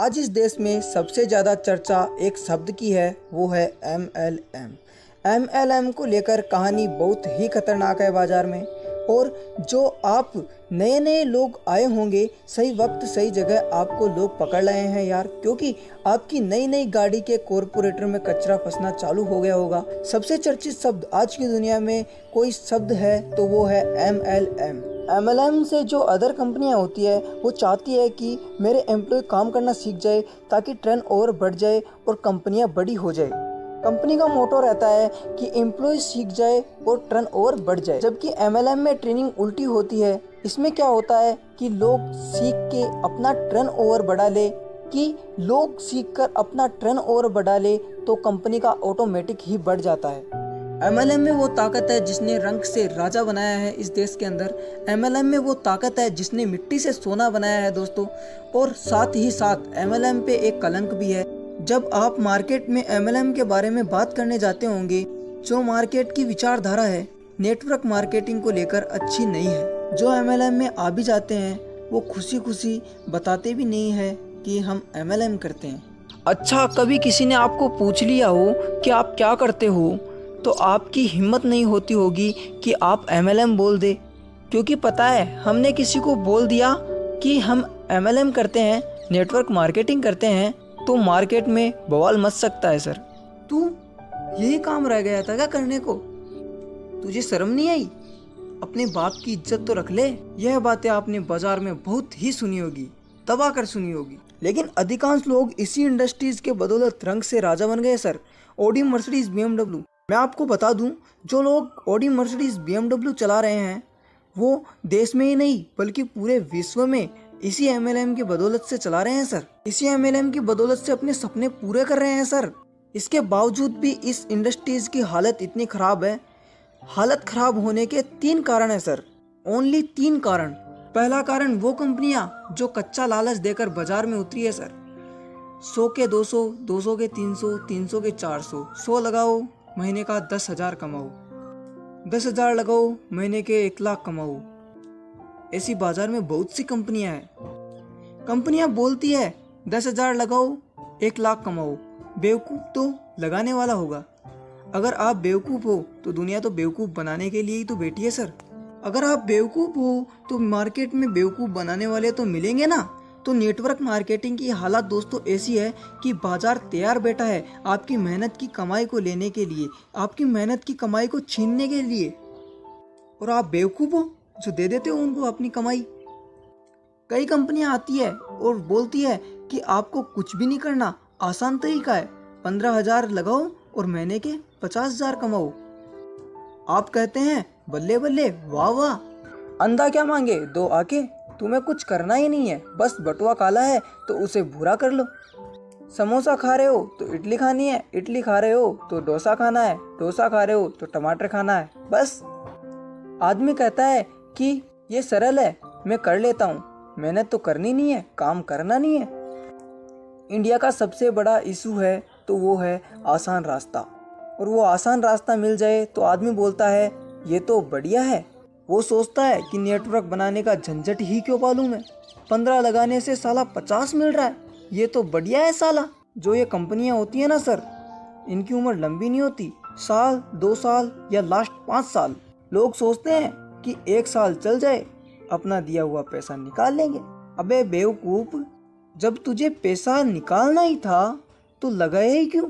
आज इस देश में सबसे ज़्यादा चर्चा एक शब्द की है, वो है MLM। MLM को लेकर कहानी बहुत ही खतरनाक है बाज़ार में। और जो आप नए लोग आए होंगे, सही वक्त सही जगह आपको लोग पकड़ रहे हैं यार, क्योंकि आपकी नई गाड़ी के कॉर्पोरेटर में कचरा फंसना चालू हो गया होगा। सबसे चर्चित शब्द आज की दुनिया में कोई शब्द है तो वो है MLM। MLM से जो अदर कंपनियां होती है वो चाहती है कि मेरे एम्प्लॉय काम करना सीख जाए ताकि टर्न ओवर बढ़ जाए और कंपनियां बड़ी हो जाए। कंपनी का मोटो रहता है कि एम्प्लॉय सीख जाए और टर्न ओवर बढ़ जाए, जबकि MLM में ट्रेनिंग उल्टी होती है। इसमें क्या होता है कि लोग सीख के अपना टर्न ओवर बढ़ा ले, कि लोग सीख कर अपना टर्न ओवर बढ़ा ले तो कंपनी का ऑटोमेटिक ही बढ़ जाता है। MLM में वो ताकत है जिसने रंग से राजा बनाया है इस देश के अंदर। MLM में वो ताकत है जिसने मिट्टी से सोना बनाया है दोस्तों। और साथ ही साथ MLM पे एक कलंक भी है। जब आप मार्केट में MLM के बारे में बात करने जाते होंगे, जो मार्केट की विचारधारा है नेटवर्क मार्केटिंग को लेकर अच्छी नहीं है। जो MLM में आ भी जाते हैं वो खुशी बताते भी नहीं है कि हम MLM करते हैं। अच्छा, कभी किसी ने आपको पूछ लिया हो कि आप क्या करते हो, तो आपकी हिम्मत नहीं होती होगी कि आप MLM बोल दे, क्योंकि पता है हमने किसी को बोल दिया कि हम MLM करते हैं, नेटवर्क मार्केटिंग करते हैं, तो मार्केट में बवाल मच सकता है। सर, तू यही काम रह गया था क्या करने को? तुझे शर्म नहीं आई? अपने बाप की इज्जत तो रख ले। यह बातें आपने बाजार में बहुत ही सुनी होगी, दबा कर सुनी होगी, लेकिन अधिकांश लोग इसी इंडस्ट्रीज के बदौलत रंग से राजा बन गए। Sir, Audi, Mercedes, BMW। मैं आपको बता दूं, जो लोग ऑडी, मर्सिडीज, BMW चला रहे हैं वो देश में ही नहीं बल्कि पूरे विश्व में इसी MLM की बदौलत से चला रहे हैं। सर, इसी MLM की बदौलत से अपने सपने पूरे कर रहे हैं। सर, इसके बावजूद भी इस इंडस्ट्रीज की हालत इतनी खराब है। हालत खराब होने के 3 कारण है सर, ओनली 3 कारण। पहला कारण वो कंपनियां जो कच्चा लालच देकर बाजार में उतरी है। सर, 100 के 200, 200 के 300, 300 के 400, 100 लगाओ महीने का 10,000 कमाओ, 10,000 लगाओ महीने के 1 लाख कमाओ। ऐसी बाजार में बहुत सी कंपनियां हैं। कंपनियां बोलती है 10,000 लगाओ 1 लाख कमाओ। बेवकूफ़ तो लगाने वाला होगा। अगर आप बेवकूफ़ हो तो दुनिया तो बेवकूफ़ बनाने के लिए ही तो बैठी है। सर, अगर आप बेवकूफ़ हो तो मार्केट में बेवकूफ़ बनाने वाले तो मिलेंगे ना। तो नेटवर्क मार्केटिंग की हालत दोस्तों ऐसी है कि बाजार तैयार बैठा है आपकी मेहनत की कमाई को लेने के लिए, आपकी मेहनत की कमाई को छीनने के लिए, और आप बेवकूफ़ हो जो दे देते हो उनको अपनी कमाई। कई कंपनियां आती है और बोलती है कि आपको कुछ भी नहीं करना, आसान तरीका है, 15,000 लगाओ और महीने के 50,000 कमाओ। आप कहते हैं बल्ले बल्ले, वाह वाह, अंधा क्या मांगे 2 आंखें। तुम्हें कुछ करना ही नहीं है, बस बटुआ काला है तो उसे भूरा कर लो। समोसा खा रहे हो तो इडली खानी है, इडली खा रहे हो तो डोसा खाना है, डोसा खा रहे हो तो टमाटर खाना है। बस आदमी कहता है कि ये सरल है, मैं कर लेता हूँ, मेहनत तो करनी नहीं है, काम करना नहीं है। इंडिया का सबसे बड़ा इशू है तो वो है आसान रास्ता। और वो आसान रास्ता मिल जाए तो आदमी बोलता है ये तो बढ़िया है। वो सोचता है कि नेटवर्क बनाने का झंझट ही क्यों पालूं मैं, 15 लगाने से साला 50 मिल रहा है, ये तो बढ़िया है साला। जो ये कंपनियां होती है ना सर, इनकी उम्र लंबी नहीं होती, साल 2 साल या लास्ट 5 साल। लोग सोचते हैं कि 1 साल चल जाए अपना दिया हुआ पैसा निकाल लेंगे। अबे बेवकूफ, जब तुझे पैसा निकालना ही था तो लगाया ही क्यों?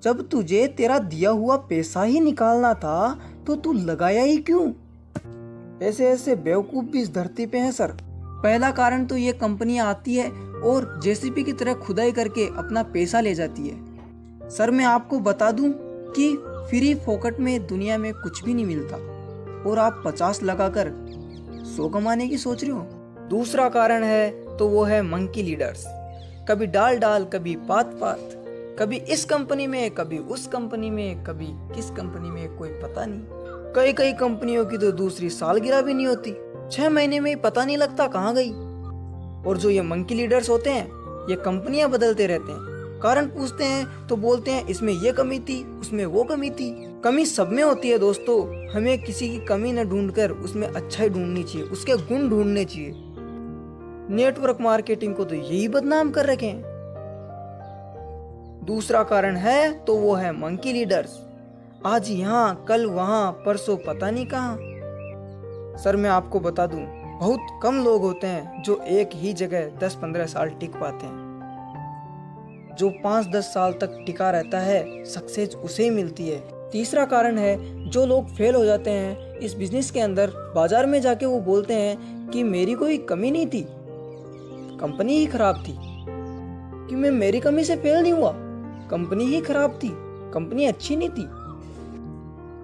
जब तुझे तेरा दिया हुआ पैसा ही निकालना था तो तू लगाया ही क्यों? ऐसे बेवकूफ भी इस धरती पे हैं सर। पहला कारण तो ये कंपनियां आती है और JCB की तरह खुदाई करके अपना पैसा ले जाती है। सर, मैं आपको बता दूं कि फ्री फोकट में दुनिया में कुछ भी नहीं मिलता और आप 50 लगाकर 100 कमाने की सोच रहे हो। दूसरा कारण है तो वो है मंकी लीडर्स। कभी डाल कभी पात, कभी इस कंपनी में कभी उस कंपनी में, कभी किस कंपनी में कोई पता नहीं। कई कंपनियों की तो दूसरी सालगिरह भी नहीं होती, 6 महीने में ही पता नहीं लगता कहाँ गई। और जो ये मंकी लीडर्स होते हैं ये कंपनियां बदलते रहते हैं, कारण पूछते हैं तो बोलते हैं इसमें ये कमी थी, उसमें वो कमी थी। कमी सब में होती है दोस्तों, हमें किसी की कमी न ढूंढकर उसमें अच्छाई ढूंढनी चाहिए, उसके गुण ढूंढने चाहिए। नेटवर्क मार्केटिंग को तो यही बदनाम कर रखे हैं। दूसरा कारण है तो वो है मंकी लीडर्स। आज यहाँ, कल वहाँ, परसों पता नहीं कहाँ। सर मैं आपको बता दूं, बहुत कम लोग होते हैं जो एक ही जगह 10-15 साल टिक पाते हैं। जो 5-10 साल तक टिका रहता है, सक्सेस उसे ही मिलती है। तीसरा कारण है, जो लोग फेल हो जाते हैं इस बिजनेस के अंदर, बाजार में जाके वो बोलते हैं कि मेरी कोई कमी नहीं थी, कंपनी ही खराब थी, कि मैं मेरी कमी से फेल नहीं हुआ, कंपनी ही खराब थी, कंपनी अच्छी नहीं थी।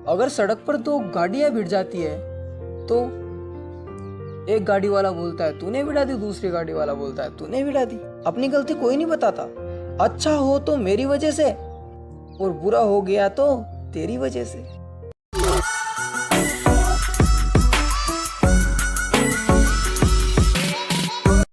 अगर सड़क पर दो गाड़ियां भिड़ जाती है तो एक गाड़ी वाला बोलता है तूने भिड़ा दी, दूसरी गाड़ी वाला बोलता है तूने भिड़ा दी। अपनी गलती कोई नहीं बताता। अच्छा हो तो मेरी वजह से और बुरा हो गया तो तेरी वजह से।